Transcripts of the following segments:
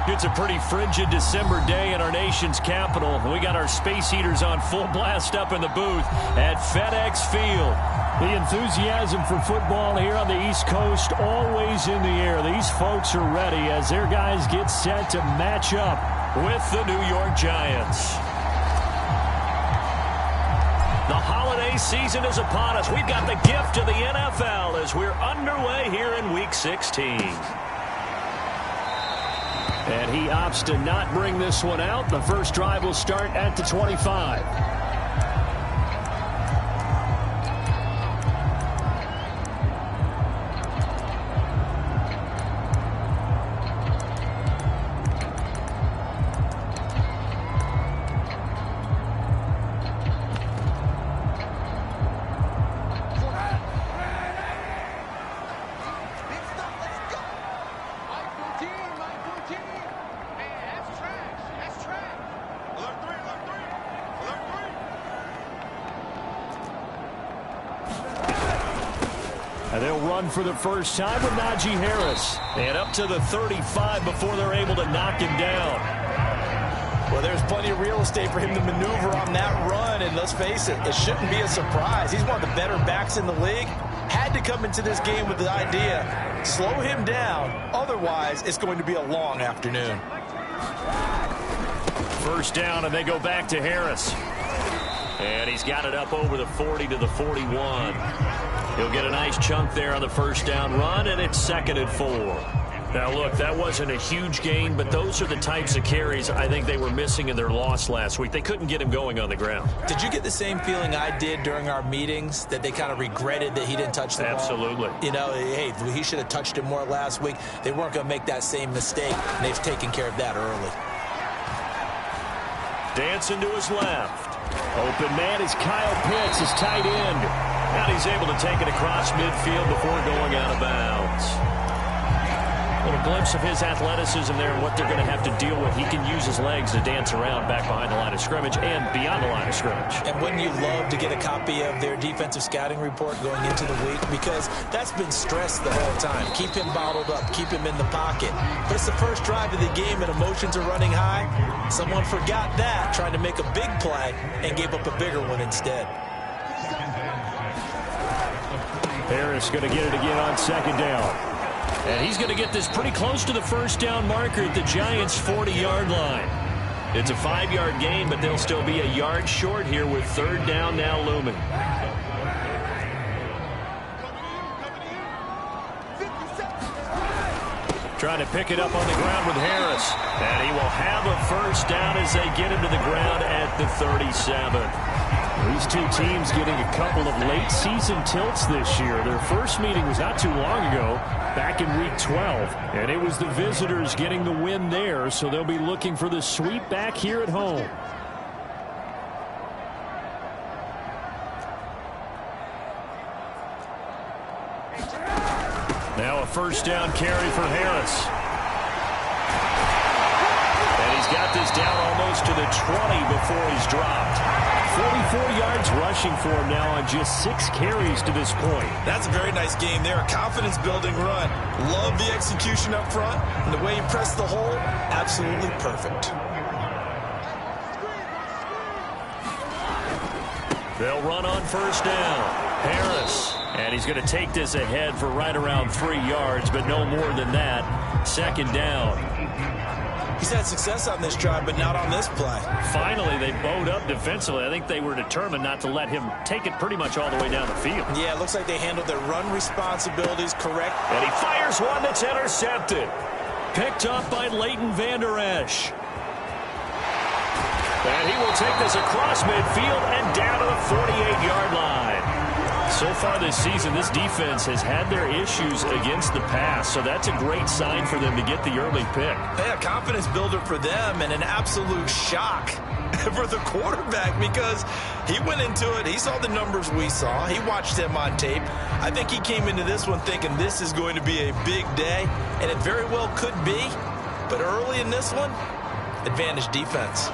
It's a pretty frigid December day in our nation's capital. We got our space heaters on full blast up in the booth at FedEx Field. The enthusiasm for football here on the East Coast always in the air. These folks are ready as their guys get set to match up with the New York Giants. The holiday season is upon us. We've got the gift of the NFL as we're underway here in Week 16. And he opts to not bring this one out. The first drive will start at the 25. And they'll run for the first time with Najee Harris. And up to the 35 before they're able to knock him down. Well, there's plenty of real estate for him to maneuver on that run. And let's face it, it shouldn't be a surprise. He's one of the better backs in the league. Had to come into this game with the idea, slow him down. Otherwise, it's going to be a long afternoon. First down, and they go back to Harris. And he's got it up over the 40 to the 41. He'll get a nice chunk there on the first down run, and it's 2nd and 4. Now, look, that wasn't a huge gain, but those are the types of carries I think they were missing in their loss last week. They couldn't get him going on the ground. Did you get the same feeling I did during our meetings, that they kind of regretted that he didn't touch the ball? Absolutely. You know, hey, he should have touched it more last week. They weren't going to make that same mistake, and they've taken care of that early. Dancing to his left. Open man is Kyle Pitts, his tight end. And he's able to take it across midfield before going out of bounds. A little glimpse of his athleticism there and what they're going to have to deal with. He can use his legs to dance around back behind the line of scrimmage and beyond the line of scrimmage. And wouldn't you love to get a copy of their defensive scouting report going into the week? Because that's been stressed the whole time. Keep him bottled up. Keep him in the pocket. But it's the first drive of the game and emotions are running high. Someone forgot that, trying to make a big play, and gave up a bigger one instead. Harris going to get it again on 2nd down. And he's going to get this pretty close to the first down marker at the Giants' 40-yard line. It's a 5-yard gain, but they'll still be a yard short here with 3rd down now looming. Trying to pick it up on the ground with Harris. And he will have a first down as they get him to the ground at the 37. These two teams getting a couple of late season tilts this year. Their first meeting was not too long ago, back in week 12. And it was the visitors getting the win there, so they'll be looking for the sweep back here at home. Now a first down carry for Harris. And he's got this down almost to the 20 before he's dropped. 44 yards rushing for him now on just 6 carries to this point. That's a very nice game there. A confidence-building run. Love the execution up front. And the way he pressed the hole, absolutely perfect. They'll run on first down. Harris. And he's going to take this ahead for right around 3 yards, but no more than that. 2nd down. He's had success on this drive, but not on this play. Finally, they bowed up defensively. I think they were determined not to let him take it pretty much all the way down the field. Yeah, it looks like they handled their run responsibilities correct. And he fires one that's intercepted. Picked up by Leighton Vander Esch. And he will take this across midfield and down to the 48-yard line. So far this season, this defense has had their issues against the pass, so that's a great sign for them to get the early pick. Hey, a confidence builder for them and an absolute shock for the quarterback because he went into it. He saw the numbers we saw. He watched them on tape. I think he came into this one thinking this is going to be a big day, and it very well could be. But early in this one, advantage defense.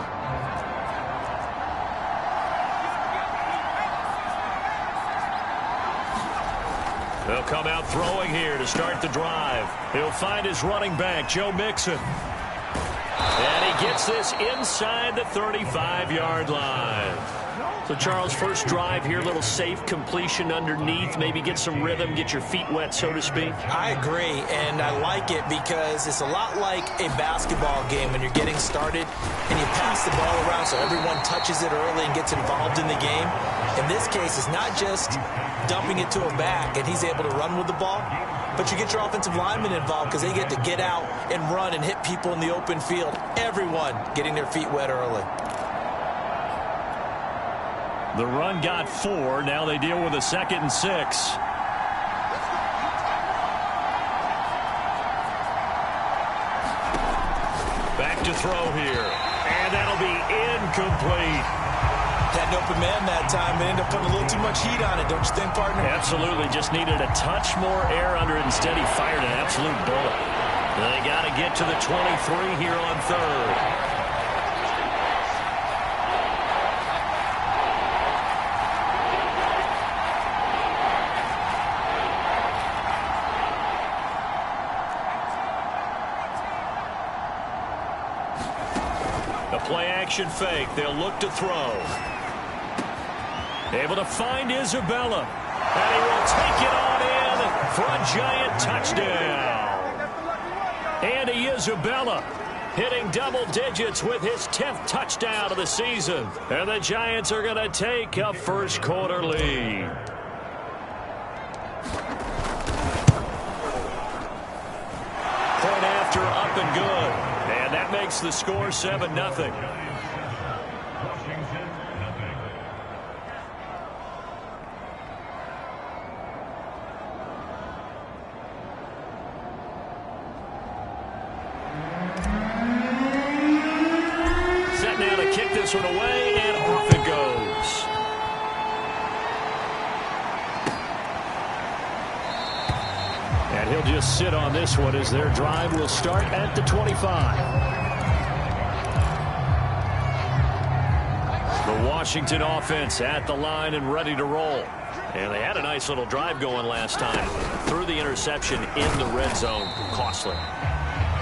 They'll come out throwing here to start the drive. He'll find his running back, Joe Mixon. And he gets this inside the 35-yard line. So, Charles, first drive here, little safe completion underneath, maybe get some rhythm, get your feet wet, so to speak. I agree, and I like it because it's a lot like a basketball game when you're getting started and you pass the ball around so everyone touches it early and gets involved in the game. In this case, it's not just dumping it to a back and he's able to run with the ball, but you get your offensive linemen involved because they get to get out and run and hit people in the open field. Everyone getting their feet wet early. The run got 4. Now they deal with a 2nd and 6. Back to throw here. And that'll be incomplete. Had an open man that time and ended up putting a little too much heat on it, don't you think, partner? Absolutely. Just needed a touch more air under it. Instead, he fired an absolute bullet. They got to get to the 23 here on 3rd. Play-action fake. They'll look to throw. Able to find Isabella. And he will take it on in for a giant touchdown. Andy Isabella hitting double digits with his 10th touchdown of the season. And the Giants are going to take a first-quarter lead. Point after, up and good. And that makes the score 7-0. Set now to kick this one away, and off it goes. And he'll just sit on this one as their drive will start at the 25. The Washington offense at the line and ready to roll. And they had a nice little drive going last time. Threw the interception in the red zone. Costly.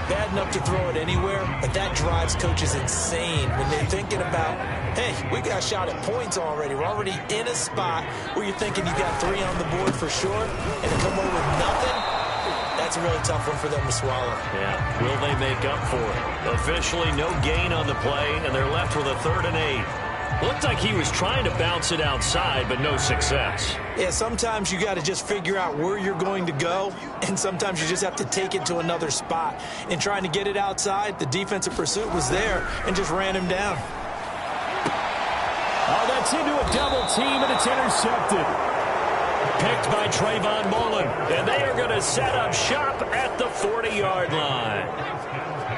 Bad enough to throw it anywhere, but that drives coaches insane when they're thinking about, hey, we got a shot at points already. We're already in a spot where you're thinking you got 3 on the board for sure, and to come away with nothing, that's a really tough one for them to swallow. Yeah, will they make up for it? Officially no gain on the play, and they're left with a 3rd and 8. Looked like he was trying to bounce it outside, but no success. Yeah, sometimes you got to just figure out where you're going to go, and sometimes you just have to take it to another spot. In trying to get it outside, the defensive pursuit was there and just ran him down. Oh, that's into a double team, and it's intercepted. Picked by Trayvon Mullen, and they are going to set up shop at the 40-yard line.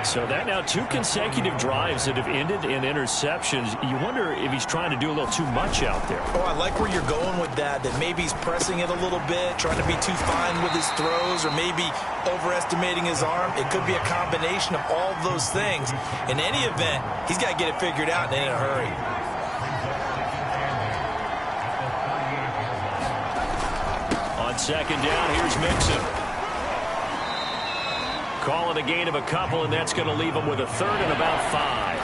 So that now 2 consecutive drives that have ended in interceptions. You wonder if he's trying to do a little too much out there. Oh, I like where you're going with that maybe he's pressing it a little bit, trying to be too fine with his throws, or maybe overestimating his arm. It could be a combination of all of those things. In any event, he's got to get it figured out and in a hurry. On 2nd down, here's Mixon. Calling a gain of a couple, and that's going to leave him with a 3rd and about 5.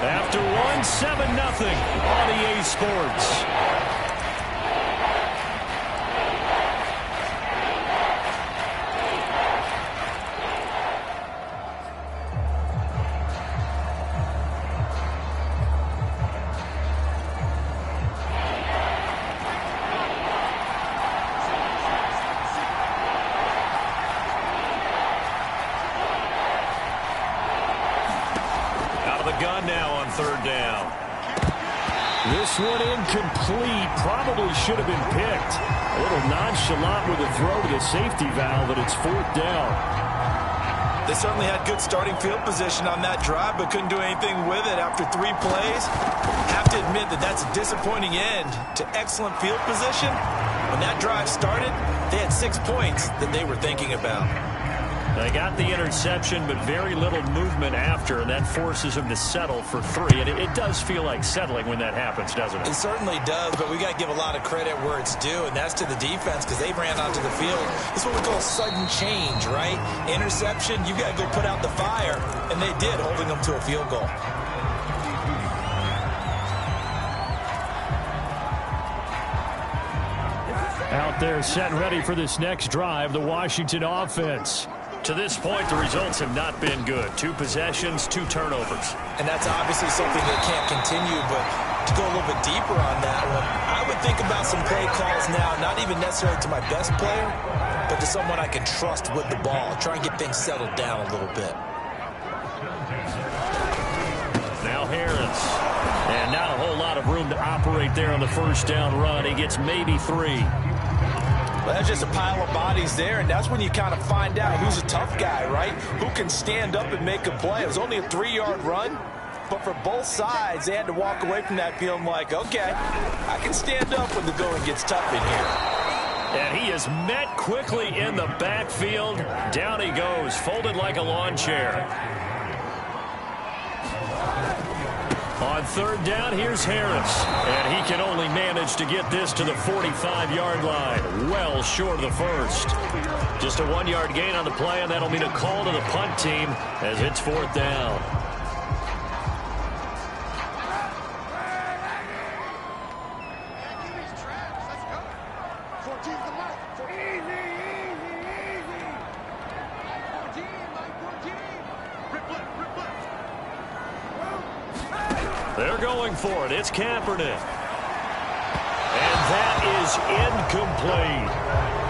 After 1, 7-0 on EA Sports. Gun now on 3rd down. This one incomplete. Probably should have been picked. A little nonchalant with a throw to the safety valve, but it's 4th down. They certainly had good starting field position on that drive, but couldn't do anything with it after 3 plays. Have to admit that that's a disappointing end to excellent field position. When that drive started, they had 6 points that they were thinking about. They got the interception, but very little movement after, and that forces him to settle for 3. And it does feel like settling when that happens, doesn't it? It certainly does, but we got to give a lot of credit where it's due, and that's to the defense because they ran onto the field. It's what we call sudden change, right? Interception, you got to go put out the fire, and they did, holding them to a field goal. Out there set and ready for this next drive, the Washington offense. To this point, the results have not been good. 2 possessions, 2 turnovers. And that's obviously something that can't continue, but to go a little bit deeper on that one, I would think about some play calls now, not even necessarily to my best player, but to someone I can trust with the ball. Try and get things settled down a little bit. Now Harris. And not a whole lot of room to operate there on the first down run. He gets maybe 3. Well, that's just a pile of bodies there, and that's when you kind of find out who's a tough guy, right? Who can stand up and make a play. It was only a 3-yard run, but for both sides, they had to walk away from that feeling like, okay, I can stand up when the going gets tough in here. And he is met quickly in the backfield. Down he goes, folded like a lawn chair. On 3rd down, here's Harris. And he can only manage to get this to the 45-yard line. Well short of the first. Just a 1-yard gain on the play, and that'll mean a call to the punt team as it's 4th down. They're going for it. It's Kaepernick. And that is incomplete.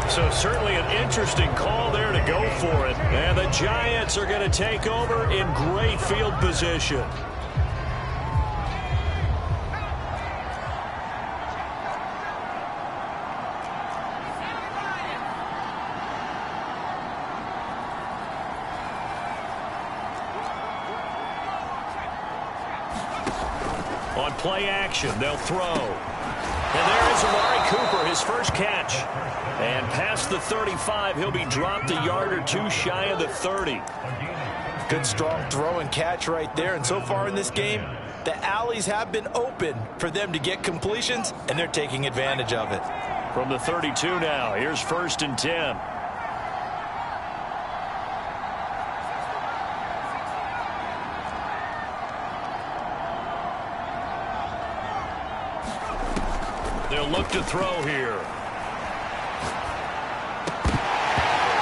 So certainly an interesting call there to go for it. And the Giants are going to take over in great field position. On play action, they'll throw. And there is Amari Cooper, his first catch. And past the 35, he'll be dropped a yard or 2 shy of the 30. Good strong throw and catch right there. And so far in this game, the alleys have been open for them to get completions, and they're taking advantage of it. From the 32 now, here's 1st and 10. They'll look to throw here.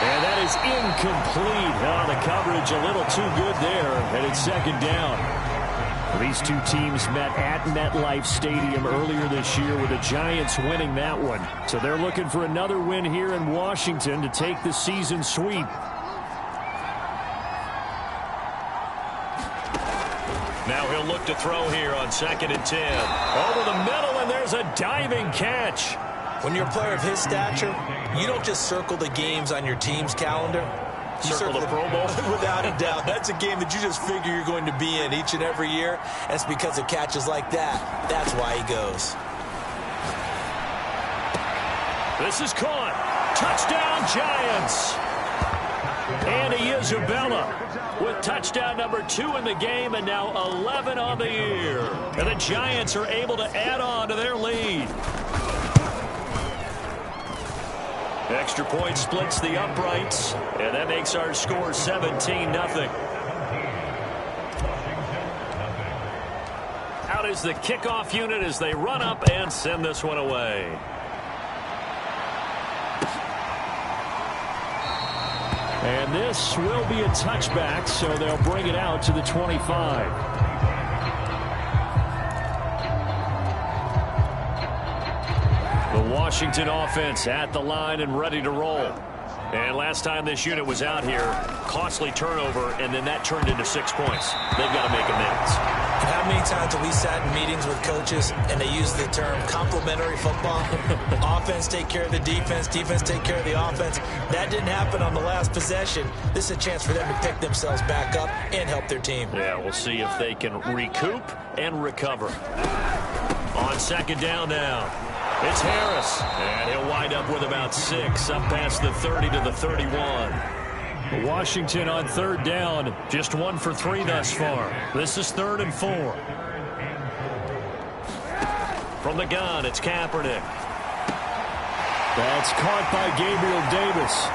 And that is incomplete. Oh, the coverage a little too good there, and it's 2nd down. These two teams met at MetLife Stadium earlier this year with the Giants winning that one. So they're looking for another win here in Washington to take the season sweep. Now he'll look to throw here on 2nd and 10. Over the middle, and there's a diving catch. When you're a player of his stature, you don't just circle the games on your team's calendar. You circle the Pro Bowl? Without a doubt. That's a game that you just figure you're going to be in each and every year. That's because of catches like that. That's why he goes. This is caught. Touchdown, Giants. Andy Isabella with touchdown number 2 in the game, and now 11 on the year. And the Giants are able to add on to their lead. Extra point splits the uprights, and that makes our score 17-0. Out is the kickoff unit as they run up and send this one away. And this will be a touchback, so they'll bring it out to the 25. The Washington offense at the line and ready to roll. And last time this unit was out here, costly turnover, and then that turned into 6 points. They've got to make amends. And how many times have we sat in meetings with coaches and they use the term complementary football? Offense take care of the defense, defense take care of the offense. That didn't happen on the last possession. This is a chance for them to pick themselves back up and help their team. Yeah, we'll see if they can recoup and recover. On 2nd down now. It's Harris, and he'll wind up with about 6, up past the 30 to the 31. Washington on third down, just 1 for 3 thus far. This is 3rd and 4. From the gun, it's Kaepernick. That's caught by Gabriel Davis.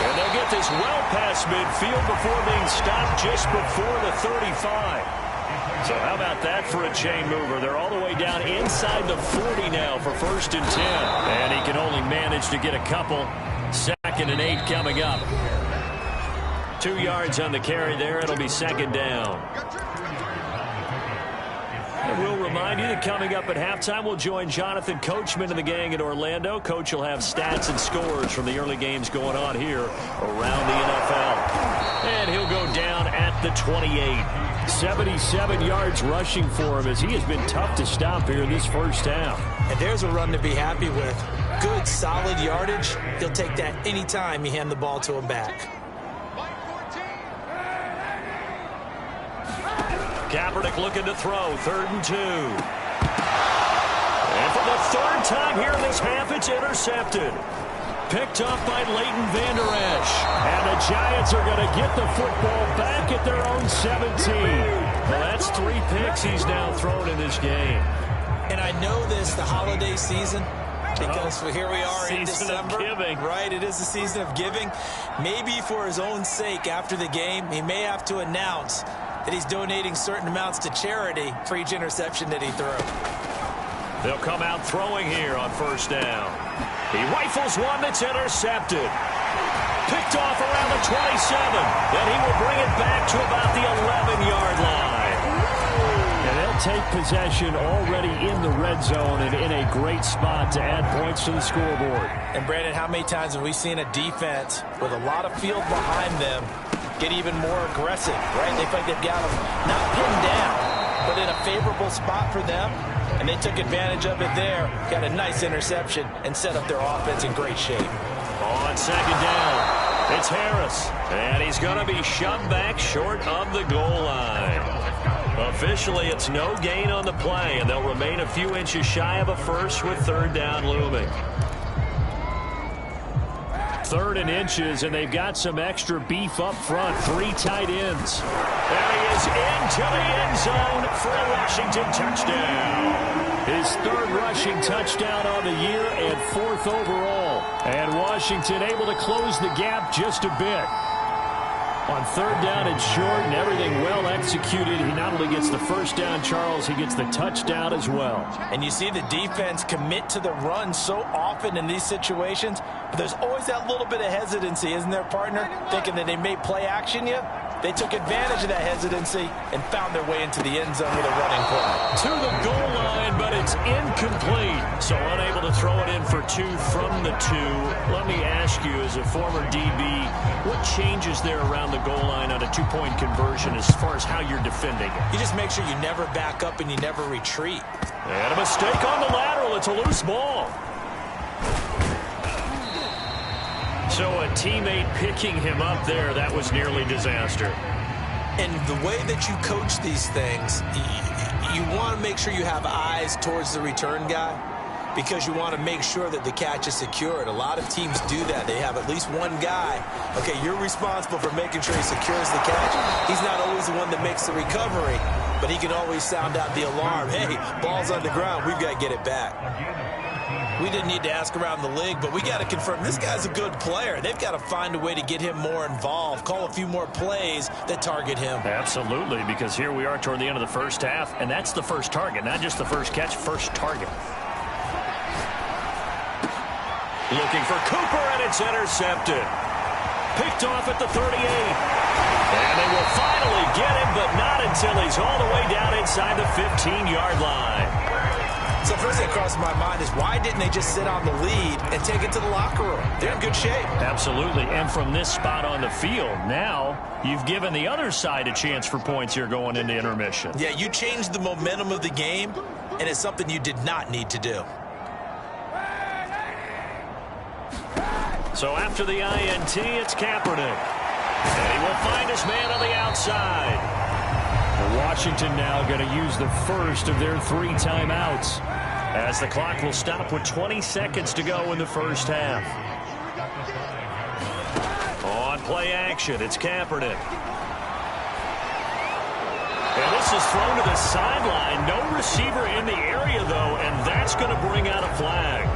And they'll get this well past midfield before being stopped just before the 35. So how about that for a chain mover? They're all the way down inside the 40 now for 1st and 10. And he can only manage to get a couple. 2nd and 8 coming up. 2 yards on the carry there. It'll be 2nd down. And we'll remind you that coming up at halftime, we'll join Jonathan Coachman and the gang in Orlando. Coach will have stats and scores from the early games going on here around the NFL. And he'll go down at the 28. 77 yards rushing for him as he has been tough to stop here in this first half. And there's a run to be happy with. Good, solid yardage. He'll take that anytime you hand the ball to him back. Kaepernick looking to throw, 3rd and 2. And for the 3rd time here in this half, it's intercepted. Picked up by Leighton Vander Esch. And the Giants are going to get the football back at their own 17. Well, that's 3 picks he's now thrown in this game. And I know this, the holiday season, because here we are in December. Season of giving. Right, it is the season of giving. Maybe for his own sake after the game, he may have to announce that he's donating certain amounts to charity for each interception that he threw. They'll come out throwing here on 1st down. He rifles one that's intercepted. Picked off around the 27. Then he will bring it back to about the 11-yard line. And they'll take possession already in the red zone and in a great spot to add points to the scoreboard. And Brandon, how many times have we seen a defense with a lot of field behind them get even more aggressive, right? They feel like they've got them not pinned down, but in a favorable spot for them. And they took advantage of it there. Got a nice interception and set up their offense in great shape. On 2nd down, it's Harris. And he's going to be shoved back short of the goal line. Officially, it's no gain on the play, and they'll remain a few inches shy of a first with 3rd down looming. 3rd and inches, and they've got some extra beef up front. 3 tight ends. There he is into the end zone for a Washington touchdown. His 3rd rushing touchdown on the year and 4th overall. And Washington able to close the gap just a bit. On 3rd down and short and everything well executed, he not only gets the 1st down, Charles, he gets the touchdown as well. And you see the defense commit to the run so often in these situations, but there's always that little bit of hesitancy, isn't there, partner? Thinking that they may play action you. They took advantage of that hesitancy and found their way into the end zone with a running play. To the goal line, but it's incomplete. So unable to throw it in for 2 from the 2. Let me ask you, as a former DB, what changes there around the goal line on a 2-point conversion as far as how you're defending it? You just make sure you never back up and you never retreat. And a mistake on the lateral. It's a loose ball. So a teammate picking him up there, that was nearly disaster. And the way that you coach these things, you want to make sure you have eyes towards the return guy because you want to make sure that the catch is secured. A lot of teams do that. They have at least one guy. Okay, you're responsible for making sure he secures the catch. He's not always the one that makes the recovery, but he can always sound out the alarm. Hey, ball's on the ground. We've got to get it back. We didn't need to ask around the league, but we got to confirm this guy's a good player. They've got to find a way to get him more involved, call a few more plays that target him. Absolutely, because here we are toward the end of the first half, and that's the first target, not just the first catch, first target. Looking for Cooper, and it's intercepted. Picked off at the 38. And they will finally get him, but not until he's all the way down inside the 15-yard line. So first thing that crosses my mind is why didn't they just sit on the lead and take it to the locker room? They're in good shape. Absolutely. And from this spot on the field, now you've given the other side a chance for points here going into intermission. Yeah, you changed the momentum of the game, and it's something you did not need to do. So after the INT, it's Kaepernick. And he will find his man on the outside. Washington now going to use the first of their 3 timeouts as the clock will stop with 20 seconds to go in the first half. play action. It's Kaepernick. And this is thrown to the sideline. No receiver in the area, though, and that's going to bring out a flag.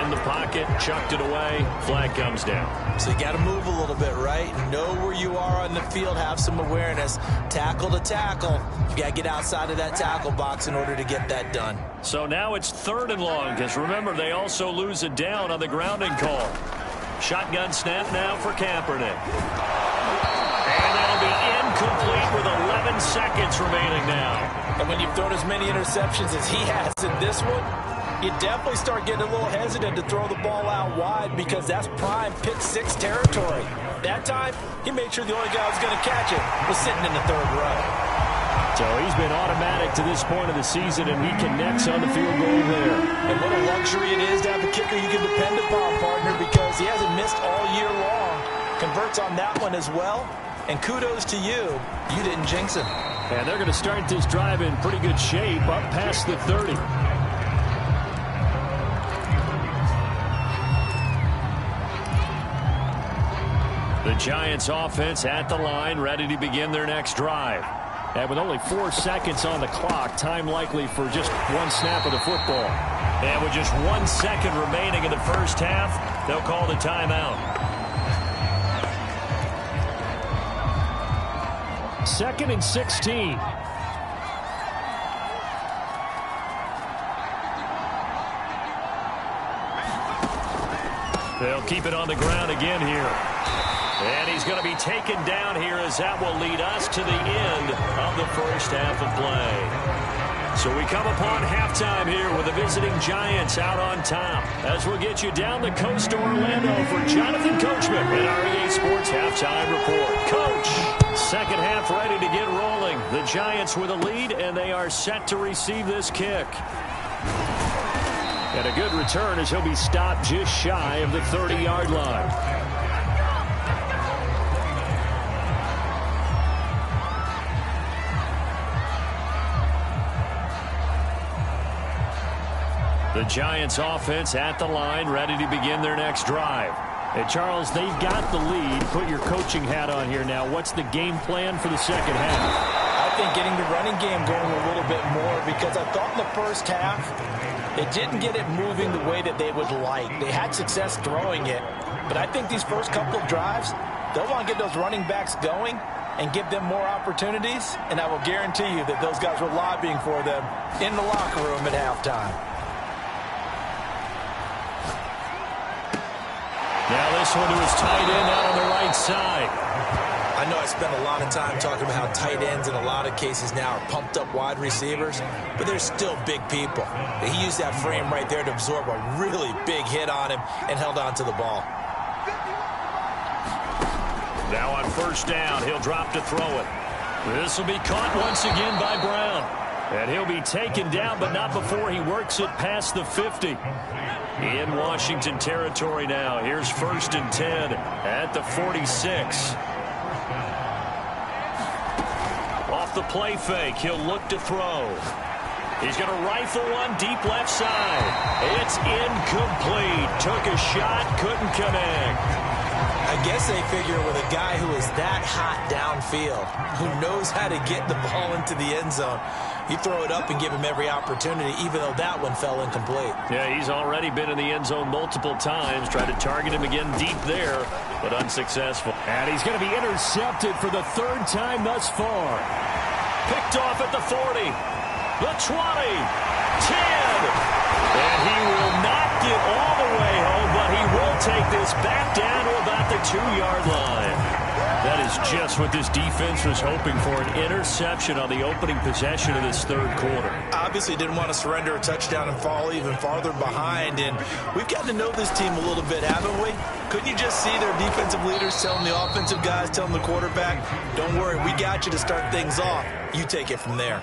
In the pocket, chucked it away. Flag comes down. So you got to move a little bit, right? Know where you are on the field. Have some awareness. Tackle to tackle. You got to get outside of that tackle box in order to get that done. So now it's 3rd and long, because remember, they also lose it down on the grounding call. Shotgun snap now for Kaepernick. And that'll be incomplete with 11 seconds remaining now. And when you've thrown as many interceptions as he has in this one, you definitely start getting a little hesitant to throw the ball out wide because that's prime pick 6 territory. That time, he made sure the only guy who was going to catch it was sitting in the 3rd row. So he's been automatic to this point of the season, and he connects on the field goal there. And what a luxury it is to have a kicker you can depend upon, partner, because he hasn't missed all year long. Converts on that one as well. And kudos to you. You didn't jinx him. And they're going to start this drive in pretty good shape up past the 30. The Giants offense at the line, ready to begin their next drive. And with only 4 seconds on the clock, time likely for just one snap of the football. And with just 1 second remaining in the first half, they'll call the timeout. 2nd and 16. They'll keep it on the ground again here. And he's going to be taken down here as that will lead us to the end of the first half of play. So we come upon halftime here with the visiting Giants out on top. As we'll get you down the coast to Orlando for Jonathan Coachman in our EA Sports Halftime Report. Coach, second half ready to get rolling. The Giants with a lead, and they are set to receive this kick. And a good return as he'll be stopped just shy of the 30-yard line. The Giants offense at the line, ready to begin their next drive. Hey, Charles, they've got the lead. Put your coaching hat on here now. What's the game plan for the second half? I think getting the running game going a little bit more, because I thought in the first half they didn't get it moving the way that they would like. They had success throwing it, but I think these first couple of drives, they'll want to get those running backs going and give them more opportunities, and I will guarantee you that those guys were lobbying for them in the locker room at halftime. Now this one to his tight end out on the right side. I know I spent a lot of time talking about how tight ends in a lot of cases now are pumped up wide receivers, but they're still big people. He used that frame right there to absorb a really big hit on him and held on to the ball. Now on first down, he'll drop to throw it. This will be caught once again by Brown. And he'll be taken down, but not before he works it past the 50. In Washington territory now. Here's 1st and 10 at the 46. Off the play fake, he'll look to throw. He's going to rifle one deep left side. It's incomplete. Took a shot, couldn't connect. I guess they figure with a guy who is that hot downfield, who knows how to get the ball into the end zone, you throw it up and give him every opportunity, even though that one fell incomplete. Yeah, he's already been in the end zone multiple times. Tried to target him again deep there, but unsuccessful. And he's going to be intercepted for the 3rd time thus far. Picked off at the 40, the 20, 10. And he will not get all the way home, but he will take this back down to about the 2-yard line. That is just what this defense was hoping for, an interception on the opening possession of this 3rd quarter. Obviously didn't want to surrender a touchdown and fall even farther behind, and we've gotten to know this team a little bit, haven't we? Couldn't you just see their defensive leaders telling the offensive guys, telling the quarterback, don't worry, we got you to start things off. You take it from there.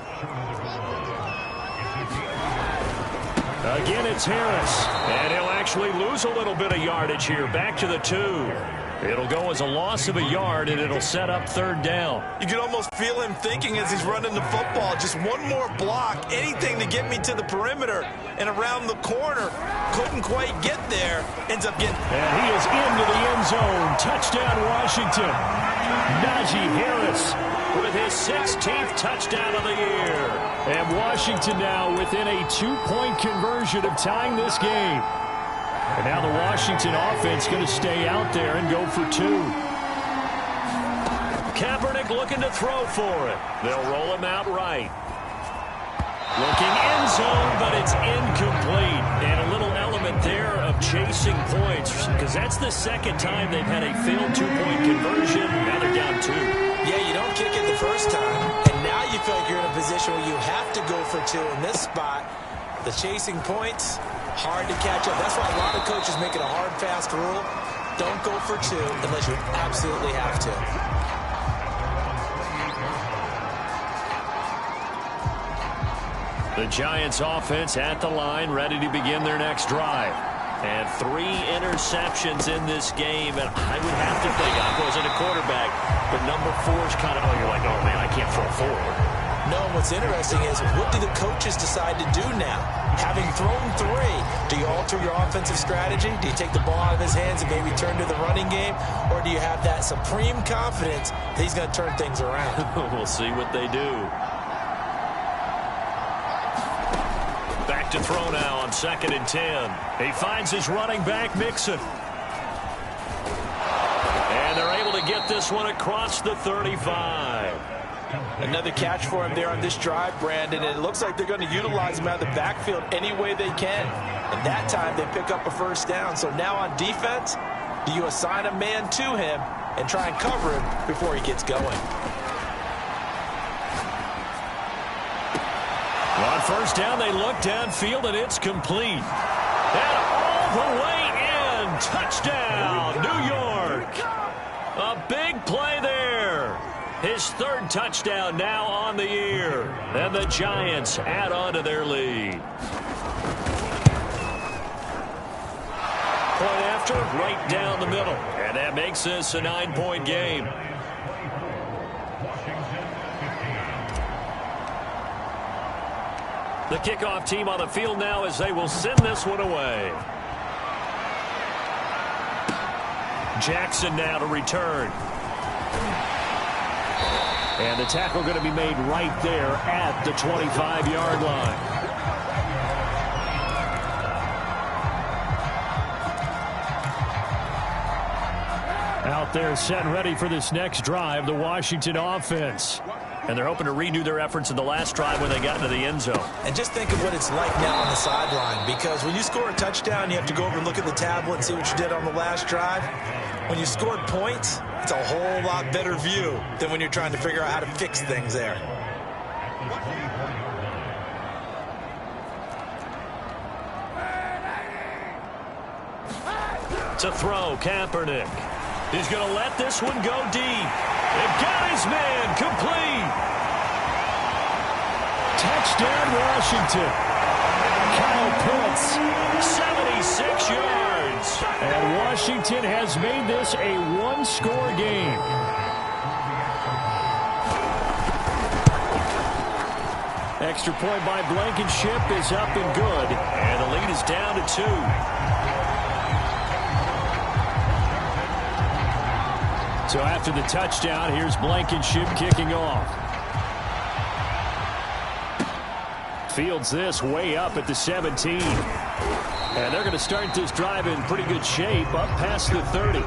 Again, it's Harris, and he'll actually lose a little bit of yardage here, back to the 2. It'll go as a loss of a yard, and it'll set up 3rd down. You can almost feel him thinking as he's running the football, just one more block, anything to get me to the perimeter and around the corner. Couldn't quite get there. Ends up getting... And he is into the end zone. Touchdown, Washington. Najee Harris with his 16th touchdown of the year. And Washington now within a 2-point conversion of tying this game. And now the Washington offense going to stay out there and go for 2. Kaepernick looking to throw for it. They'll roll him out right. Looking end zone, but it's incomplete. And a little element there of chasing points, because that's the 2nd time they've had a failed 2-point conversion. Now they're down 2. Yeah, you don't kick it the first time, and now you feel like you're in a position where you have to go for 2 in this spot. The chasing points, hard to catch up. That's why a lot of coaches make it a hard, fast rule. Don't go for 2 unless you absolutely have to. The Giants offense at the line, ready to begin their next drive. And 3 interceptions in this game, and I would have to think, I wasn't a quarterback, but number 4 is kind of, you're like, oh man, I can't throw 4. No, what's interesting is, what do the coaches decide to do now? Having thrown 3, do you alter your offensive strategy? Do you take the ball out of his hands and maybe turn to the running game? Or do you have that supreme confidence that he's going to turn things around? We'll see what they do. Back to throw now on 2nd and 10. He finds his running back, Mixon. And they're able to get this one across the 35. Another catch for him there on this drive, Brandon. And it looks like they're going to utilize him out of the backfield any way they can. And that time they pick up a 1st down. So now on defense, do you assign a man to him and try and cover him before he gets going? On 1st down, they look downfield, and it's complete. And all the way in. Touchdown, New York. A big play there. His 3rd touchdown now on the year. And the Giants add on to their lead. Point after, right down the middle. And that makes this a 9-point game. The kickoff team on the field now as they will send this one away. Jackson now to return. And the tackle going to be made right there at the 25-yard line. Out there set and ready for this next drive, the Washington offense. And they're hoping to redo their efforts in the last drive when they got into the end zone. And just think of what it's like now on the sideline, because when you score a touchdown, you have to go over and look at the tablet and see what you did on the last drive. When you scored points, it's a whole lot better view than when you're trying to figure out how to fix things there. To throw, Kaepernick. He's going to let this one go deep. And got his man complete. Touchdown, Washington. Kyle Pitts, 76 yards. And Washington has made this a 1-score game. Extra point by Blankenship is up and good. And the lead is down to 2. So after the touchdown, here's Blankenship kicking off. Fields this way up at the 17. And they're going to start this drive in pretty good shape, up past the 30.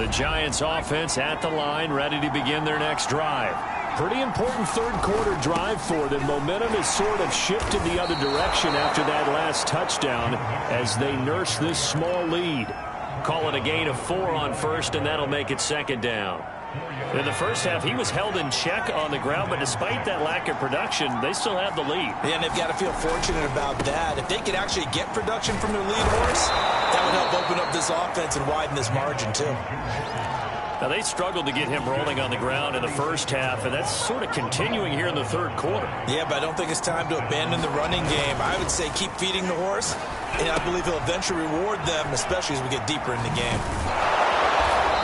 The Giants offense at the line, ready to begin their next drive. Pretty important 3rd quarter drive for them. Momentum has sort of shifted the other direction after that last touchdown as they nurse this small lead. Call it a gain of 4 on 1st, and that'll make it 2nd down. In the first half, he was held in check on the ground, but despite that lack of production, they still have the lead. Yeah, and they've got to feel fortunate about that. If they could actually get production from their lead horse, that would help open up this offense and widen this margin, too. Now, they struggled to get him rolling on the ground in the first half, and that's sort of continuing here in the third quarter. Yeah, but I don't think it's time to abandon the running game. I would say keep feeding the horse, and I believe he'll eventually reward them, especially as we get deeper in the game.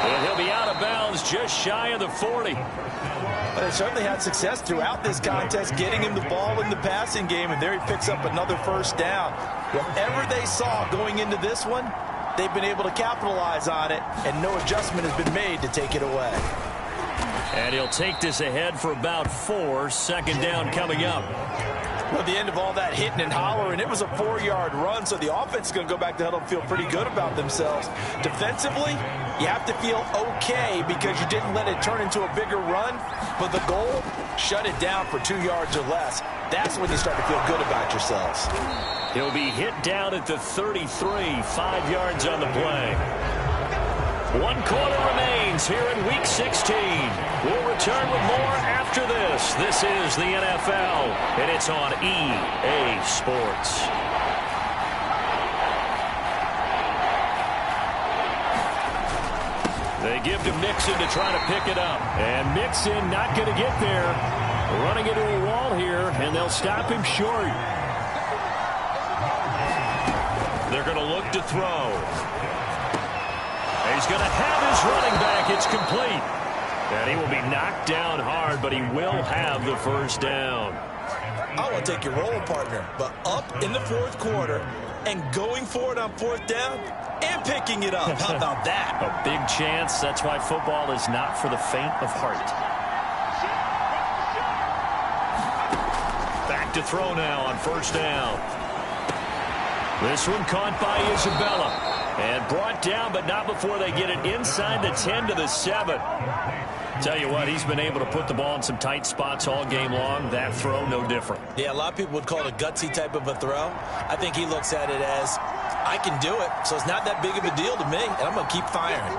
And he'll be out of bounds just shy of the 40. But they certainly had success throughout this contest, getting him the ball in the passing game, and there he picks up another first down. Whatever they saw going into this one, they've been able to capitalize on it, and no adjustment has been made to take it away. And he'll take this ahead for about 4. Second down coming up. Well, at the end of all that hitting and hollering, it was a 4-yard run, so the offense is going to go back to huddle and feel pretty good about themselves. Defensively, you have to feel okay because you didn't let it turn into a bigger run, but the goal, shut it down for 2 yards or less. That's when you start to feel good about yourselves. He'll be hit down at the 33, 5 yards on the play. 1 quarter remains here in Week 16. We'll return with more after this. This is the NFL, and it's on EA Sports. They give to Mixon to try to pick it up. And Mixon not going to get there. Running into a wall here, and they'll stop him short. They're going to look to throw. He's going to have his running back. It's complete. And he will be knocked down hard, but he will have the first down. I want to take your role, partner, but up in the fourth quarter and going for it on fourth down and picking it up. How about that? A big chance. That's why football is not for the faint of heart. Back to throw now on first down. This one caught by Isabella. And brought down, but not before they get it inside the 10 to the 7. Tell you what, he's been able to put the ball in some tight spots all game long. That throw, no different. Yeah, a lot of people would call it a gutsy type of a throw. I think he looks at it as, I can do it, so it's not that big of a deal to me, and I'm going to keep firing.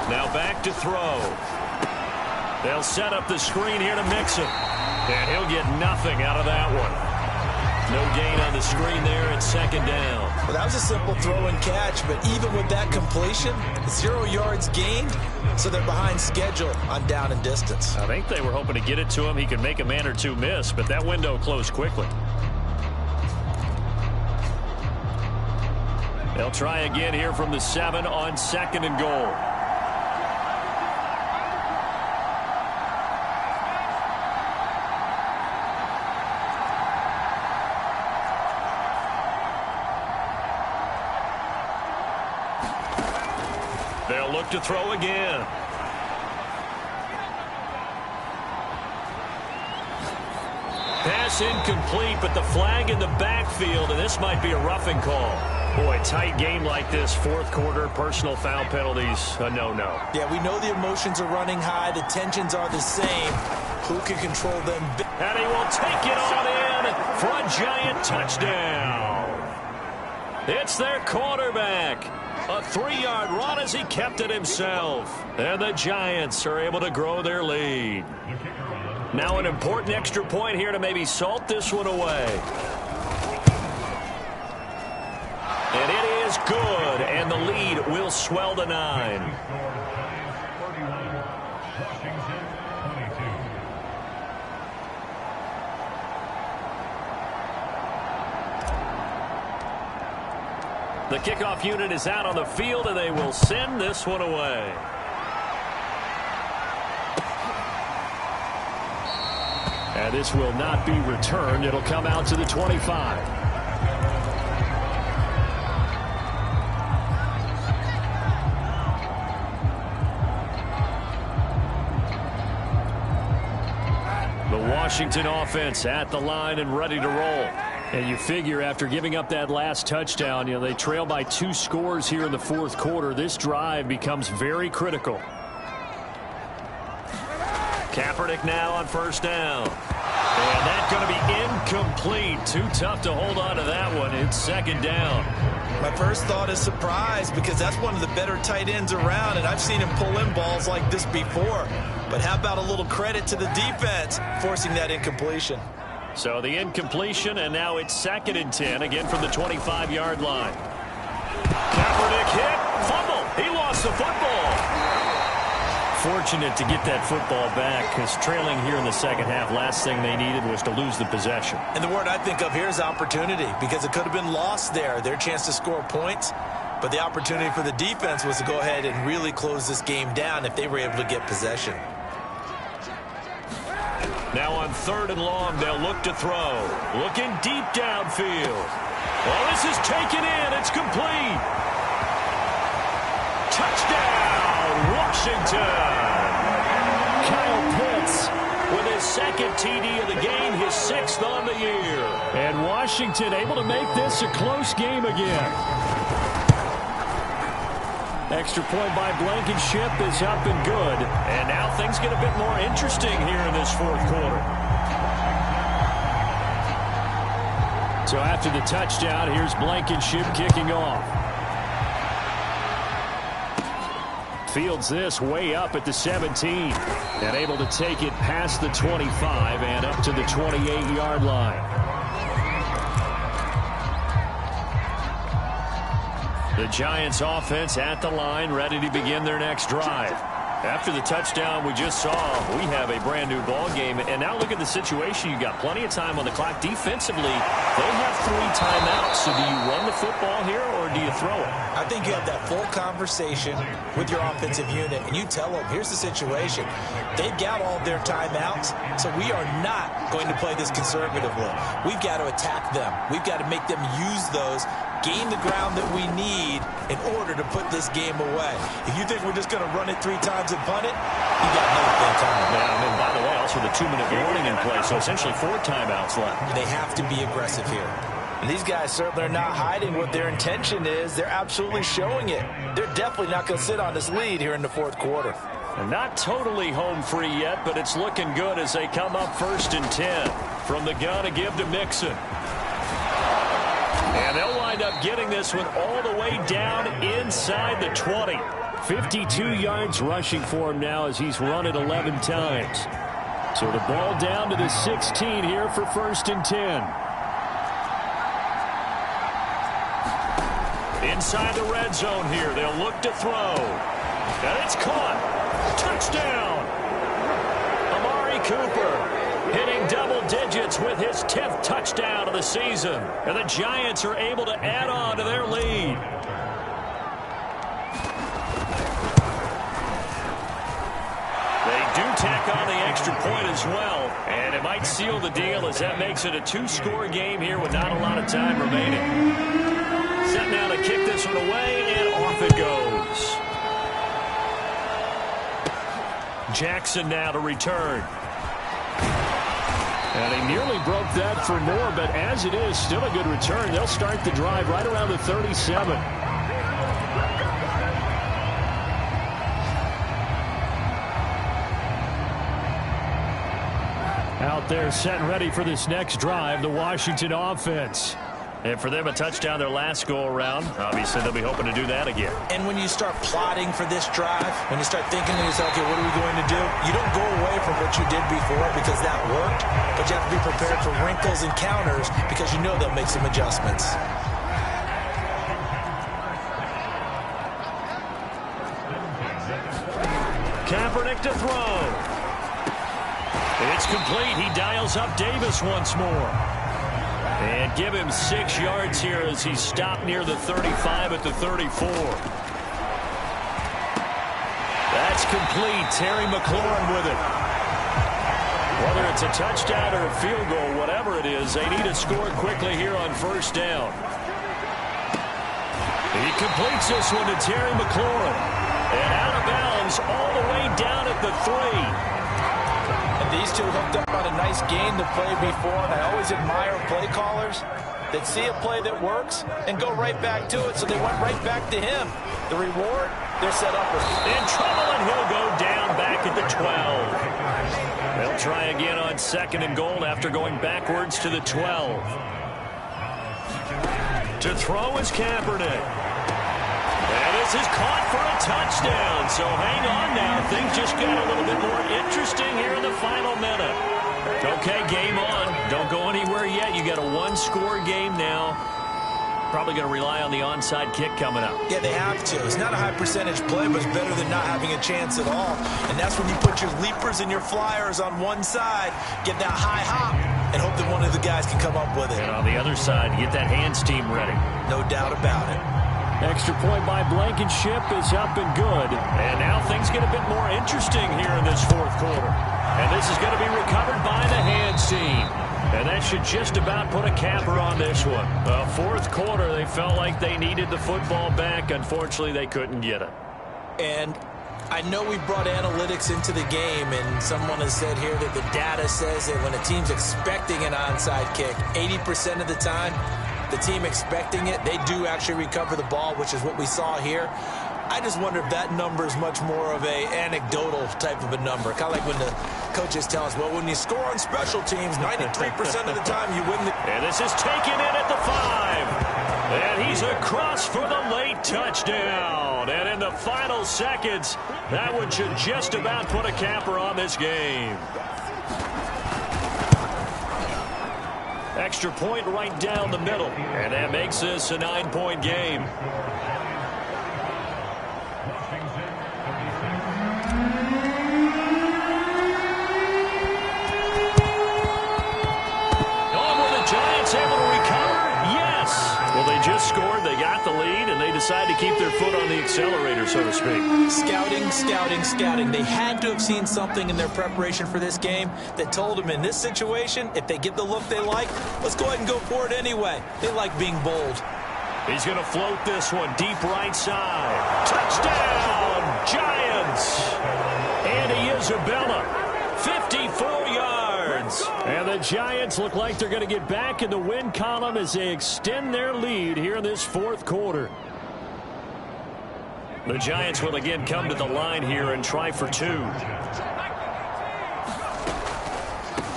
Now back to throw. They'll set up the screen here to Mixon. And he'll get nothing out of that one. No gain on the screen there. It's second down. Well, that was a simple throw and catch, but even with that completion, 0 yards gained, so they're behind schedule on down and distance. I think they were hoping to get it to him. He could make a man or two miss, but that window closed quickly. They'll try again here from the 7 on second and goal. They'll look to throw again. Pass incomplete, but the flag in the backfield, and this might be a roughing call. Boy, tight game like this, fourth quarter, personal foul penalties, a no-no. Yeah, we know the emotions are running high. The tensions are the same. Who can control them? And he will take it on in for a giant touchdown. It's their quarterback. A 3-yard run as he kept it himself. And the Giants are able to grow their lead. Now an important extra point here to maybe salt this one away. And it is good, and the lead will swell to 9. The kickoff unit is out on the field, and they will send this one away. And this will not be returned. It'll come out to the 25. The Washington offense at the line and ready to roll. And you figure after giving up that last touchdown, they trail by 2 scores here in the fourth quarter. This drive becomes very critical. Kaepernick now on first down. And that's going to be incomplete. Too tough to hold on to that one. It's second down. My first thought is surprise because that's one of the better tight ends around, and I've seen him pull in balls like this before. But how about a little credit to the defense forcing that incompletion? So the incompletion, and now it's 2nd and 10, again from the 25-yard line. Kaepernick hit, fumble. He lost lost the football. Fortunate to get that football back, because trailing here in the second half, last thing they needed was to lose the possession. And the word I think of here is opportunity, because it could have been lost there, their chance to score points. But the opportunity for the defense was to go ahead and really close this game down if they were able to get possession. Now on 3rd and long, they'll look to throw. Looking deep downfield. Well, this is taken in. It's complete. Touchdown, Washington. Kyle Pitts with his 2nd TD of the game, his 6th on the year. And Washington able to make this a close game again. Extra point by Blankenship is up and good. And now things get a bit more interesting here in this 4th quarter. So after the touchdown, here's Blankenship kicking off. Fields this way up at the 17. And able to take it past the 25 and up to the 28-yard line. The Giants offense at the line, ready to begin their next drive. After the touchdown we just saw, we have a brand new ball game. And now look at the situation. You got plenty of time on the clock. Defensively, they have 3 timeouts. So do you run the football here or do you throw it? I think you have that full conversation with your offensive unit, and you tell them, here's the situation. They've got all their timeouts, so we are not going to play this conservatively. We've got to attack them. We've got to make them use those, gain the ground that we need in order to put this game away. If you think we're just going to run it 3 times and punt it, you got another thing coming. Yeah, and then, by the way, also the 2-minute warning in play, so essentially 4 timeouts left. They have to be aggressive here. And these guys certainly are not hiding what their intention is. They're absolutely showing it. They're definitely not going to sit on this lead here in the 4th quarter. And not totally home free yet, but it's looking good as they come up 1st and 10. From the gun to give to Mixon. And they'll wind up getting this one all the way down inside the 20. 52 yards rushing for him now as he's run it 11 times. So the ball down to the 16 here for 1st and 10. Inside the red zone here, they'll look to throw. And it's caught. Touchdown. Amari Cooper hitting double digits with his 10th touchdown of the season. And the Giants are able to add on to their lead. They do tack on the extra point as well. And it might seal the deal as that makes it a 2-score game here with not a lot of time remaining. Set now to kick this one away, and off it goes. Jackson now to return. And he nearly broke that for more, but as it is, still a good return. They'll start the drive right around the 37. Out there set and ready for this next drive, the Washington offense. And for them, a touchdown their last go-around. Obviously, they'll be hoping to do that again. And when you start plotting for this drive, when you start thinking to yourself, okay, what are we going to do? You don't go away from what you did before because that worked, but you have to be prepared for wrinkles and counters because you know they'll make some adjustments. Kaepernick to throw. It's complete. He dials up Davis once more. And give him 6 yards here as he stopped near the 35 at the 34. That's complete. Terry McLaurin with it. Whether it's a touchdown or a field goal, whatever it is, they need to score quickly here on 1st down. He completes this one to Terry McLaurin. And out of bounds all the way down at the 3. These two hooked up on a nice game to play before, and I always admire play callers that see a play that works and go right back to it, so they went right back to him. The reward, they're set up with. In trouble, and he'll go down back at the 12. They'll try again on 2nd and goal after going backwards to the 12. To throw is Kaepernick. And this is caught for a touchdown. So hang on now. Things just got a little bit more interesting here in the final minute. Okay, game on. Don't go anywhere yet. You got a 1-score game now. Probably going to rely on the onside kick coming up. Yeah, they have to. It's not a high percentage play, but it's better than not having a chance at all. And that's when you put your leapers and your flyers on one side, get that high hop, and hope that one of the guys can come up with it. And on the other side, get that hands team ready. No doubt about it. Extra point by Blankenship is up and good. And now things get a bit more interesting here in this fourth quarter. And this is going to be recovered by the hands team. And that should just about put a capper on this one. Fourth quarter, they felt like they needed the football back. Unfortunately, they couldn't get it. And I know we brought analytics into the game, and someone has said here that the data says that when a team's expecting an onside kick, 80% of the time, the team expecting it, they do actually recover the ball, which is what we saw here. I just wonder if that number is much more of a anecdotal type of a number. Kind of like when the coaches tell us, well, when you score on special teams, 93% of the time you win the... And this is taken in at the 5. And he's across for the late touchdown. And in the final seconds, that one should just about put a capper on this game. Extra point right down the middle. And that makes this a 9-point game. Able to recover? Yes. Well, they just scored, they got the lead, and they decide to keep their foot on the accelerator, so to speak. Scouting, scouting, scouting. They had to have seen something in their preparation for this game that told them in this situation, if they get the look they like, let's go ahead and go for it anyway. They like being bold. He's going to float this one deep right side. Touchdown, Giants. Andy Isabella, 54 yards. And the Giants look like they're going to get back in the win column as they extend their lead here in this fourth quarter. The Giants will again come to the line here and try for 2.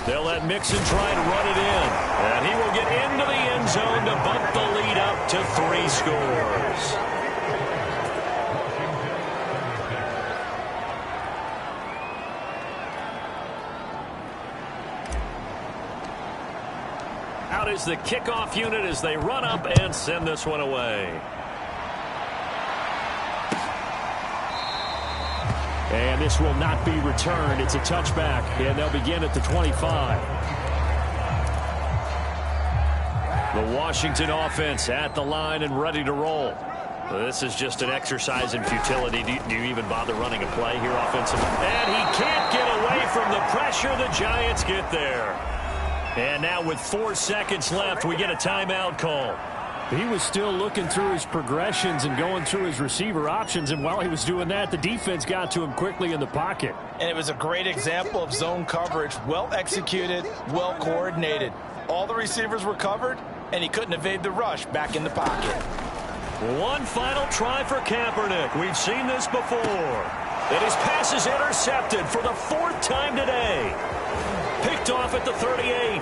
They'll let Mixon try and run it in. And he will get into the end zone to bump the lead up to 3 scores. Out is the kickoff unit as they run up and send this one away. And this will not be returned. It's a touchback, and they'll begin at the 25. The Washington offense at the line and ready to roll. This is just an exercise in futility. Do you even bother running a play here offensively? And he can't get away from the pressure. The Giants get there. And now with 4 seconds left, we get a timeout call. He was still looking through his progressions and going through his receiver options, and while he was doing that, the defense got to him quickly in the pocket. And it was a great example of zone coverage, well executed, well coordinated. All the receivers were covered, and he couldn't evade the rush back in the pocket. One final try for Kaepernick. We've seen this before. And his pass is intercepted for the 4th time today. Picked off at the 38.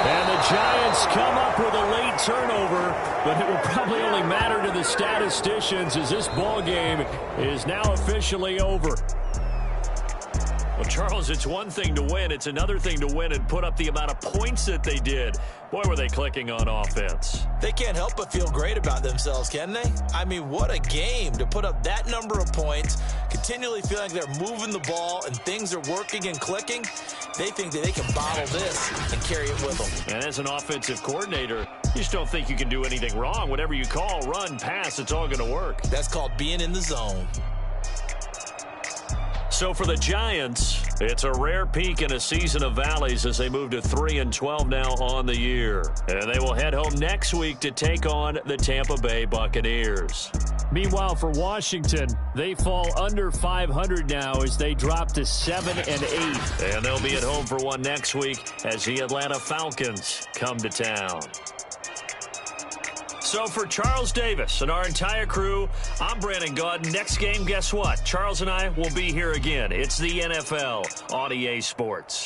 And the Giants come up with a late turnover, but it will probably only matter to the statisticians as this ball game is now officially over. Well, Charles, it's one thing to win. It's another thing to win and put up the amount of points that they did. Boy, were they clicking on offense. They can't help but feel great about themselves, can they? I mean, what a game to put up that number of points, continually feeling like they're moving the ball and things are working and clicking. They think that they can bottle this and carry it with them. And as an offensive coordinator, you just don't think you can do anything wrong. Whatever you call, run, pass, it's all going to work. That's called being in the zone. So for the Giants, it's a rare peak in a season of valleys as they move to 3-12 now on the year. And they will head home next week to take on the Tampa Bay Buccaneers. Meanwhile, for Washington, they fall under 500 now as they drop to 7-8. And they'll be at home for one next week as the Atlanta Falcons come to town. So for Charles Davis and our entire crew, I'm Brandon Gaudin. Next game, guess what? Charles and I will be here again. It's the NFL on EA Sports.